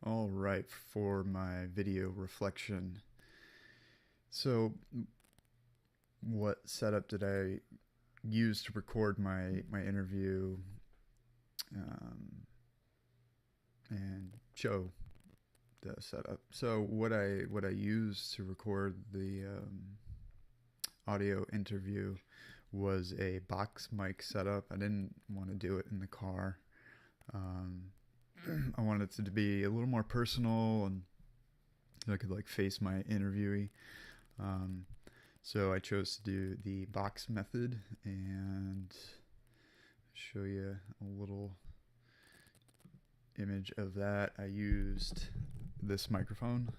All right, for my video reflection. So, what setup did I use to record my interview um, and show the setup? So, what I used to record the audio interview was a box mic setup. I didn't want to do it in the car. Um, I wanted it to be a little more personal and I could like face my interviewee. Um, so I chose to do the box method and show you a little image of that. I used this microphone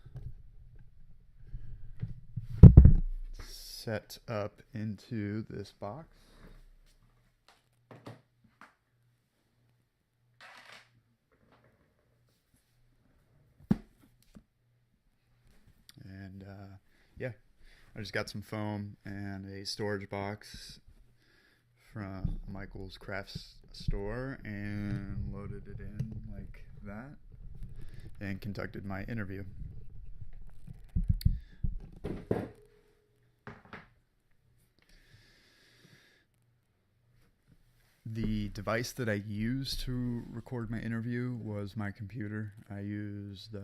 set up into this box. And yeah, I just got some foam and a storage box from Michael's Crafts store and loaded it in like that and conducted my interview. The device that I used to record my interview was my computer. I used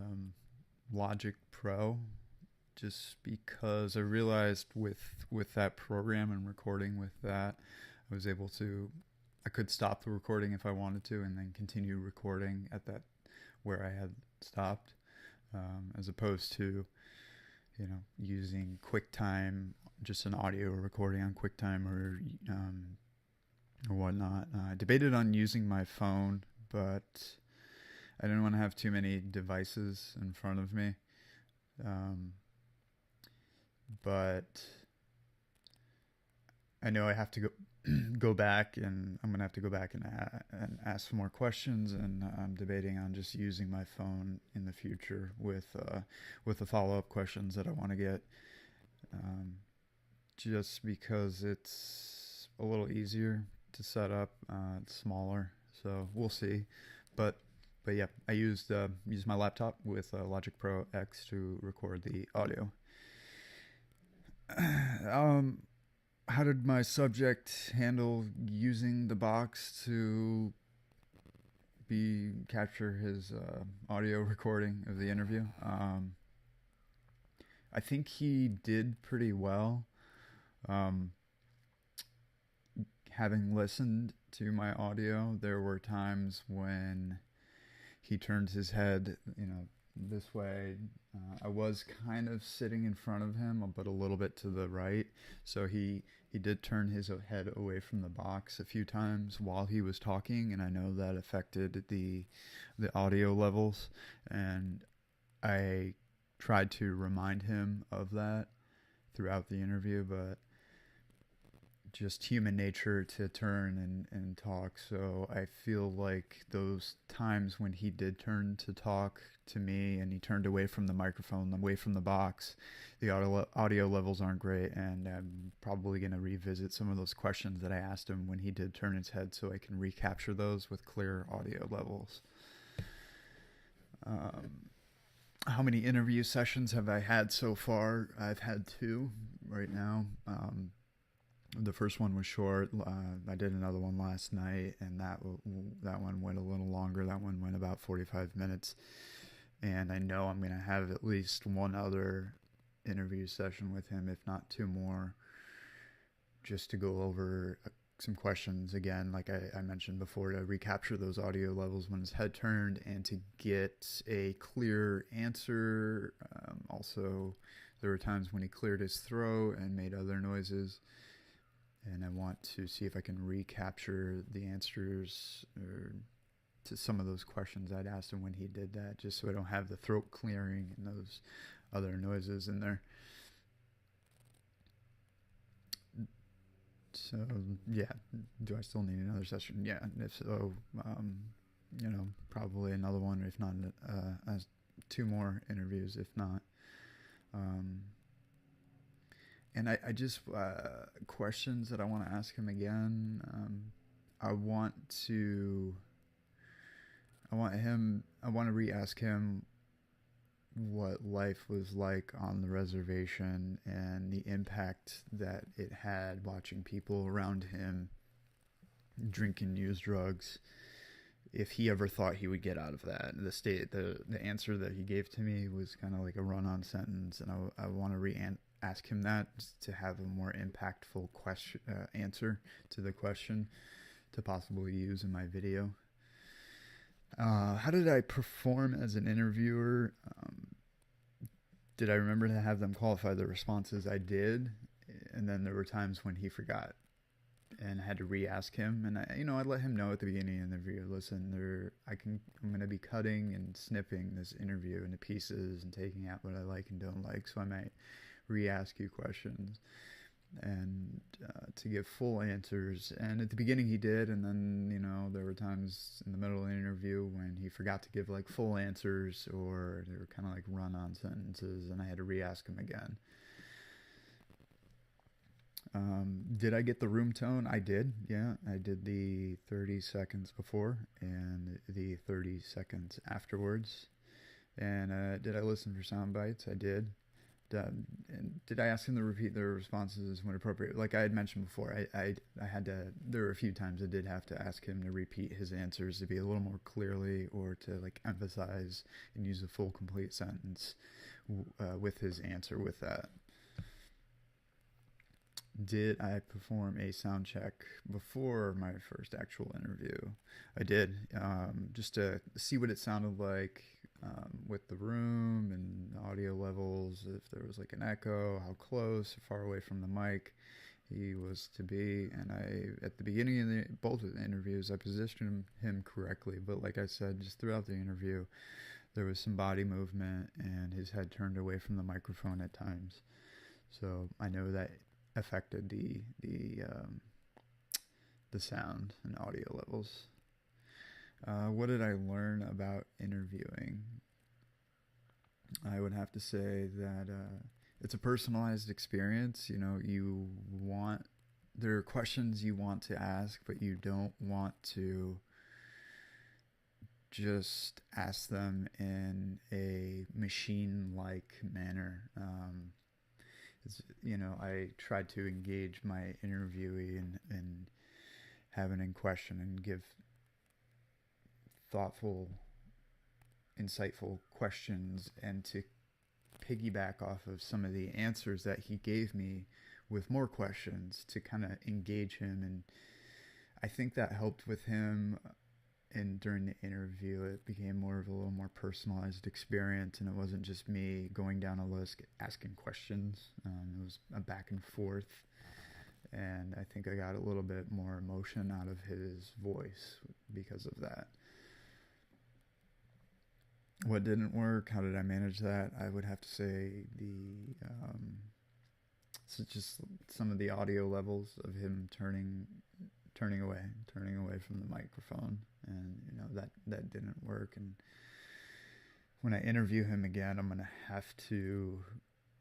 Logic Pro just because I realized with that program and recording with that, I was able to I could stop the recording if I wanted to and then continue recording at that where I had stopped, as opposed to using QuickTime, just an audio recording on QuickTime or whatnot. I debated on using my phone, but I didn't want to have too many devices in front of me. Um, but I know I have to go back, and I'm gonna have to go back and ask some more questions. And I'm debating on just using my phone in the future with the follow up questions that I want to get, um, just because it's a little easier to set up. It's smaller, so we'll see. But but yeah, I used my laptop with Logic Pro X to record the audio. um, how did my subject handle using the box to be capture his audio recording of the interview? I think he did pretty well. Um, Having listened to my audio, there were times when he turned his head, this way. I was kind of sitting in front of him, but a little bit to the right. So he did turn his head away from the box a few times while he was talking, and I know that affected the audio levels. And I tried to remind him of that throughout the interview, but just human nature to turn and talk. So I feel like those times when he did turn to talk to me and he turned away from the microphone, away from the box, the audio levels aren't great. And I'm probably going to revisit some of those questions that I asked him when he did turn his head so I can recapture those with clear audio levels. Um, how many interview sessions have I had so far? I've had two right now. The first one was short. I did another one last night, and that one went a little longer. That one went about 45 minutes, and I know I'm going to have at least one other interview session with him, if not two more, just to go over some questions again, like I mentioned before, to recapture those audio levels when his head turned and to get a clear answer. Also, there were times when he cleared his throat and made other noises, and I want to see if I can recapture the answers to some of those questions I'd asked him when he did that, just so I don't have the throat clearing and those other noises in there. So yeah, do I still need another session? Yeah, if so, probably another one, if not two more interviews, if not. Um, and I just questions that I want to ask him again. I want to I want to re-ask him what life was like on the reservation and the impact that it had watching people around him drink and use drugs. If he ever thought he would get out of that, the answer that he gave to me was kind of like a run-on sentence, and I want to ask him that to have a more impactful answer to the question to possibly use in my video. How did I perform as an interviewer? Did I remember to have them qualify the responses? I did, and then there were times when he forgot, and I had to re-ask him. And I let him know at the beginning of the interview, listen, I'm going to be cutting and snipping this interview into pieces and taking out what I like and don't like, so I might re-ask you questions and to give full answers. And at the beginning he did, and then there were times in the middle of the interview when he forgot to give like full answers, or they were kind of like run-on sentences, and I had to re-ask him again. Did I get the room tone? I did. Yeah, I did the 30 seconds before and the 30 seconds afterwards. And did I listen for sound bites? I did. And did I ask him to repeat their responses when appropriate? Like I had mentioned before, I had to. There were a few times I did have to ask him to repeat his answers to be a little more clearly, or to like emphasize and use a full complete sentence with his answer with that. Did I perform a sound check before my first actual interview? I did, just to see what it sounded like with the room and audio levels, if there was like an echo, how close or far away from the mic he was to be. And at the beginning of both of the interviews, I positioned him correctly, but like I said, just throughout the interview, there was some body movement and his head turned away from the microphone at times. So I know that affected the sound and audio levels. What did I learn about interviewing? I would have to say that it's a personalized experience. There are questions you want to ask, but you don't want to just ask them in a machine-like manner. I tried to engage my interviewee and have an in question and give thoughtful, insightful questions, and to piggyback off of some of the answers that he gave me with more questions to kind of engage him. And I think that helped with him. And during the interview, it became more of a little more personalized experience, and it wasn't just me going down a list asking questions. It was a back and forth, and I think I got a little bit more emotion out of his voice because of that. What didn't work? How did I manage that? I would have to say so just some of the audio levels of him turning away from the microphone, and that didn't work. And when I interview him again, I'm going to have to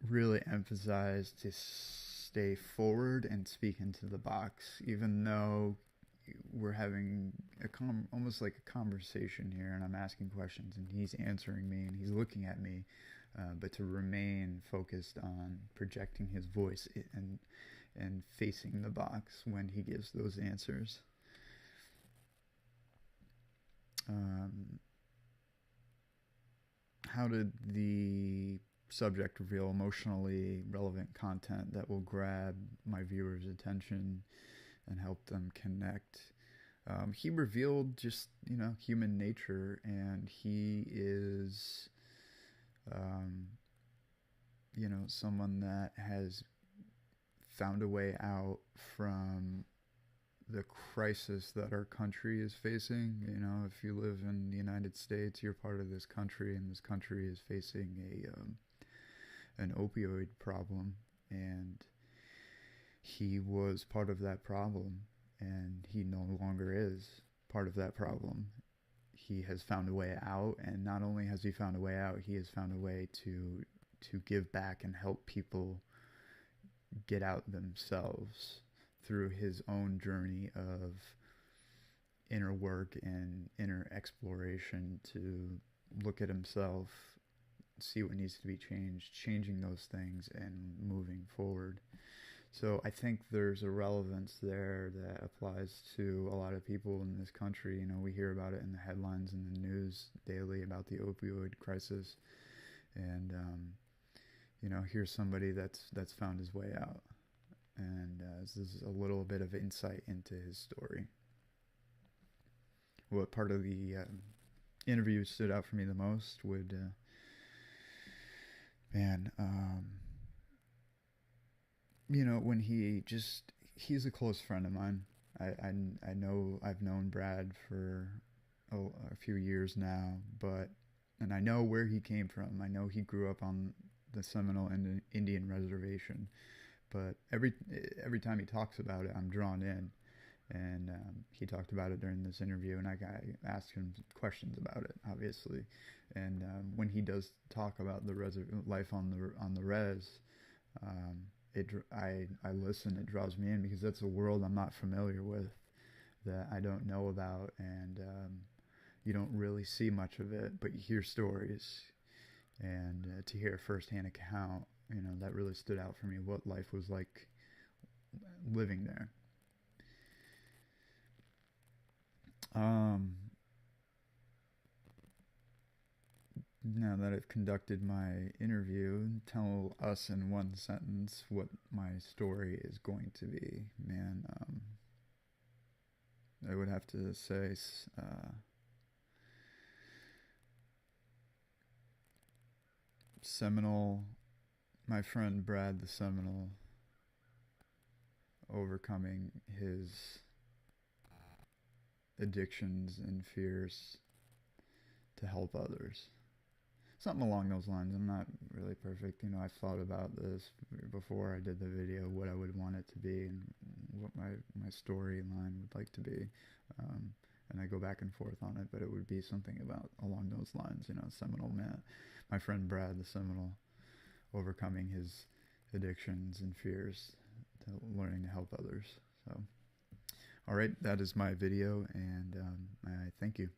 really emphasize to stay forward and speak into the box, even though we're having almost like a conversation here, and I'm asking questions and he's answering me and he's looking at me, but to remain focused on projecting his voice and facing the box when he gives those answers. How did the subject reveal emotionally relevant content that will grab my viewers' attention and help them connect? He revealed just, human nature, and he is, someone that has found a way out from the crisis that our country is facing. If you live in the United States, you're part of this country, and this country is facing an opioid problem, and he was part of that problem, and he no longer is part of that problem. He has found a way out, and not only has he found a way out, he has found a way to give back and help people get out themselves through his own journey of inner work and inner exploration, to look at himself see what needs to be changed, changing those things and moving forward. So I think there's a relevance there that applies to a lot of people in this country. You know, we hear about it in the headlines in the news daily about the opioid crisis, and you know, here's somebody that's found his way out, and this is a little bit of insight into his story. What part of the interview stood out for me the most would, man, you know, when he's a close friend of mine. I know I've known Brad for a few years now, and I know where he came from. I know he grew up on the Seminole Indian Reservation, but every time he talks about it, I'm drawn in. And he talked about it during this interview, and I asked him questions about it, obviously. And when he does talk about the life on the res, I listen. It draws me in because that's a world I'm not familiar with, that I don't know about, and you don't really see much of it, but you hear stories, and to hear a firsthand account, you know, that really stood out for me. What life was like living there. Now that I've conducted my interview, tell us in one sentence what my story is going to be. Man, I would have to say Seminole, my friend Brad the Seminole, overcoming his addictions and fears to help others. Something along those lines. I'm not really perfect. You know, I've thought about this before I did the video, what I would want it to be and what my storyline would like to be. And I go back and forth on it, but it would be something along those lines. You know, Seminole man, my friend Brad the Seminole, overcoming his addictions and fears to learning to help others. So, all right, that is my video, and I thank you.